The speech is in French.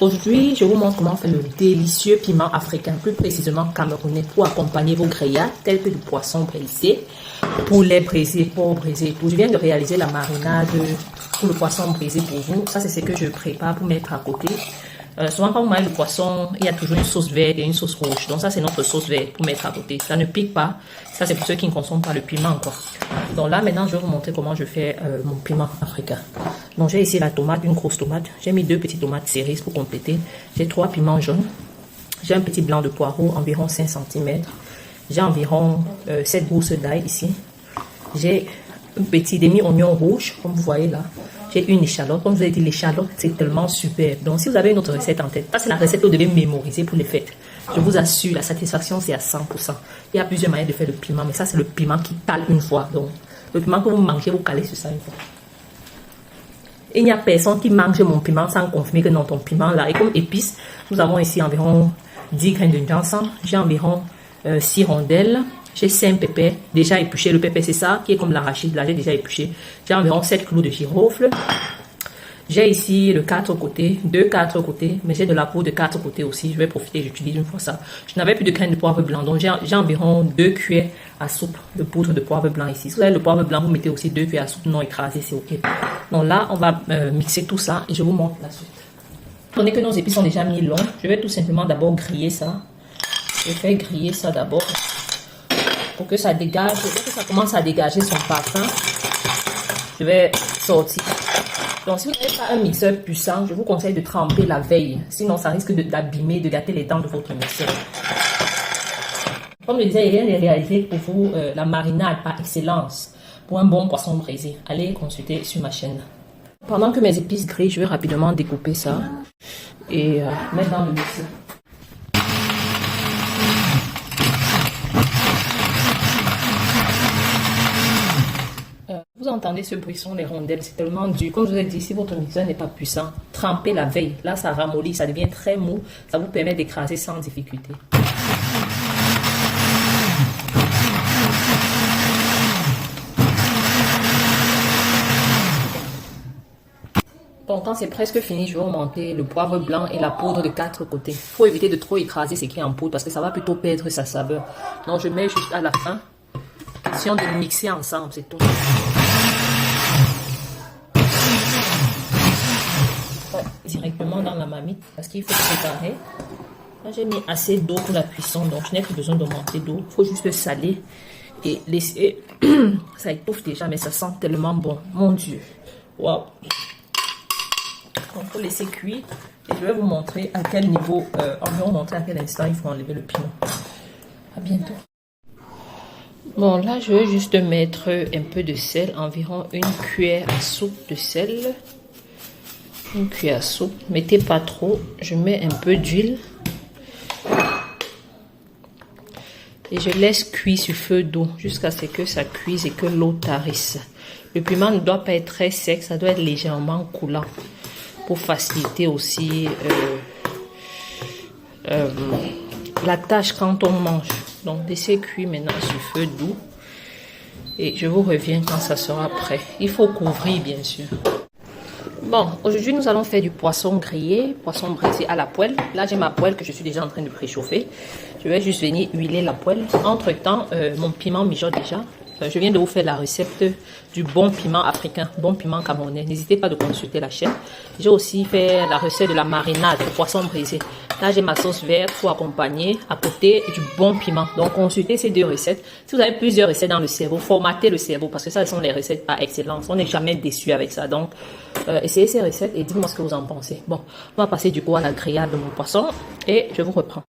Aujourd'hui, je vous montre comment faire le délicieux piment africain, plus précisément camerounais, pour accompagner vos grillades tels que du poisson braisé, poulet braisé, porc braisé. Je viens de réaliser la marinade pour le poisson braisé pour vous. Ça, c'est ce que je prépare pour mettre à côté. Souvent, quand vous mangez le poisson, il y a toujours une sauce verte et une sauce rouge. Donc ça, c'est notre sauce verte pour mettre à côté. Ça ne pique pas. Ça, c'est pour ceux qui ne consomment pas le piment, quoi. Donc là, maintenant, je vais vous montrer comment je fais mon piment africain. Donc j'ai ici la tomate, une grosse tomate. J'ai mis 2 petites tomates cerises pour compléter. J'ai 3 piments jaunes. J'ai un petit blanc de poireau, environ 5 cm. J'ai environ 7 gousses d'ail ici. J'ai un petit demi-oignon rouge, comme vous voyez là. J'ai une échalote. Comme je vous ai dit, l'échalote, c'est tellement super. Donc, si vous avez une autre recette en tête, ça, c'est la recette que vous devez mémoriser pour les fêtes. Je vous assure, la satisfaction, c'est à 100%. Il y a plusieurs manières de faire le piment, mais ça, c'est le piment qui cale une fois. Donc, le piment que vous mangez, vous calez sur ça une fois. Il n'y a personne qui mange mon piment sans confirmer que non, ton piment là. Et comme épices, nous avons ici environ 10 graines de ginseng. J'ai environ 6 rondelles. J'ai 5 pépés déjà épluchés. Le pépé, c'est ça qui est comme l'arachide. Là, j'ai déjà épluché. J'ai environ 7 clous de girofle. J'ai ici le 4 côtés, 4 côtés, mais j'ai de la peau de 4 côtés aussi. Je vais profiter, j'utilise une fois ça. Je n'avais plus de graines de poivre blanc, donc j'ai environ 2 cuillères à soupe de poudre de poivre blanc ici. Si vous avez le poivre blanc, vous mettez aussi 2 cuillères à soupe non écrasées, c'est ok. Donc là, on va mixer tout ça et je vous montre la suite. Étant donné que nos épices sont déjà mis longs, je vais tout simplement d'abord griller ça. Je vais griller ça d'abord pour que ça dégage, pour que ça commence à dégager son parfum. Je vais sortir. Donc, si vous n'avez pas un mixeur puissant, je vous conseille de tremper la veille. Sinon, ça risque d'abîmer, de gâter les dents de votre mixeur. Comme je disais, il vient de réaliser pour vous la marinade par excellence pour un bon poisson braisé. Allez consulter sur ma chaîne. Pendant que mes épices grillent, je vais rapidement découper ça et mettre dans le mixeur. Vous entendez ce bruit, sont les rondelles, c'est tellement dur. Comme je vous ai dit, si votre mixeur n'est pas puissant, trempez la veille. Là, ça ramollit, ça devient très mou. Ça vous permet d'écraser sans difficulté. Donc, quand c'est presque fini, je vais augmenter le poivre blanc et la poudre de 4 côtés. Il faut éviter de trop écraser ce qui est en poudre parce que ça va plutôt perdre sa saveur. Donc, je mets juste à la fin. Question de mixer ensemble, c'est tout. Directement dans la marmite parce qu'il faut préparer. Là, j'ai mis assez d'eau pour la cuisson, donc je n'ai plus besoin d'augmenter d'eau. Il faut juste le saler et laisser. Ça étouffe déjà, mais ça sent tellement bon. Mon Dieu. Waouh. Donc, il faut laisser cuire et je vais vous montrer à quel niveau, environ montrer à quel instant il faut enlever le piment. À bientôt. Bon, là, je vais juste mettre un peu de sel, environ une cuillère à soupe de sel. Une cuillère à soupe, mettez pas trop. Je mets un peu d'huile. Et je laisse cuire sur feu d'eau jusqu'à ce que ça cuise et que l'eau tarisse. Le piment ne doit pas être très sec, ça doit être légèrement coulant. Pour faciliter aussi la tâche quand on mange. Donc laissez cuire maintenant sur feu doux. Et je vous reviens quand ça sera prêt. Il faut couvrir bien sûr. Bon, aujourd'hui nous allons faire du poisson grillé, poisson braisé à la poêle. Là j'ai ma poêle que je suis déjà en train de préchauffer. Je vais juste venir huiler la poêle. Entre temps, mon piment mijote déjà. Je viens de vous faire la recette du bon piment africain, bon piment camerounais. N'hésitez pas de consulter la chaîne. J'ai aussi fait la recette de la marinade, de poisson braisé. Là, j'ai ma sauce verte pour accompagner à côté du bon piment. Donc, consultez ces 2 recettes. Si vous avez plusieurs recettes dans le cerveau, formatez le cerveau parce que ça, ce sont les recettes par excellence. On n'est jamais déçu avec ça. Donc, essayez ces recettes et dites-moi ce que vous en pensez. Bon, on va passer du coup à la grillade de mon poisson et je vous reprends.